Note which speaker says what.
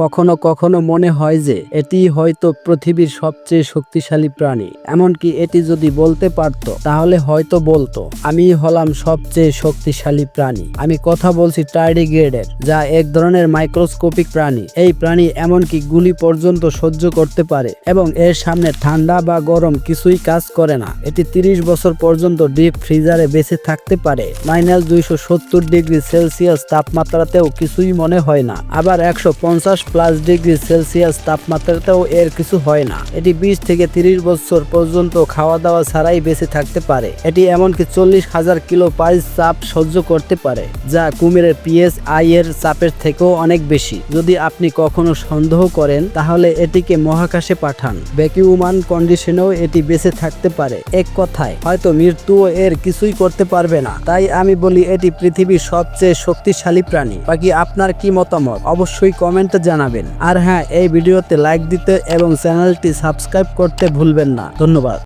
Speaker 1: কখনো কখনো মনে হয় যে এটি হয়তো পৃথিবীর সবচেয়ে শক্তিশালী প্রাণী। এমনকি এটি যদি বলতে পারত তাহলে হয়তো বলতো, আমি হলাম সবচেয়ে শক্তিশালী প্রাণী। আমি কথা বলছি টার্ডিগ্রেডের, যা এক ধরনের মাইক্রোস্কোপিক প্রাণী। এই প্রাণী এমনকি গুলি পর্যন্ত সহ্য করতে পারে এবং এর সামনে ঠান্ডা বা গরম কিছুই কাজ করে না। এটি 30 বছর পর্যন্ত ডিপ ফ্রিজারে বেঁচে থাকতে পারে। -270 ডিগ্রি সেলসিয়াস তাপমাত্রাতেও কিছুই মনে হয় না। আবার 150+ ডিগ্রি সেলসিয়াস তাপমাত্রাতেও এর কিছু হয় না। এটি 20 থেকে 30 বছর পর্যন্ত খাওয়া দাওয়া ছাড়াই বেঁচে থাকতে পারে। এটি এমনকি 40,000 কিলো পাইস চাপ সহ্য করতে পারে, যা কুমিরের PSI এর চাপের থেকেও অনেক বেশি। যদি আপনি কখনো সন্দেহ করেন তাহলে এটিকে মহাকাশে পাঠান। ভ্যাকুয়াম কন্ডিশনেও এটি বেঁচে থাকতে পারে। এক কথায় হয়তো মৃত্যুও এর কিছুই করতে পারবে না। তাই আমি বলি এটি পৃথিবীর সবচেয়ে শক্তিশালী প্রাণী। বাকি আপনার কি মতামত অবশ্যই কমেন্টে জানাবেন। আর হ্যাঁ, এই ভিডিওতে লাইক দিতে এবং চ্যানেলটি সাবস্ক্রাইব করতে ভুলবেন না। ধন্যবাদ।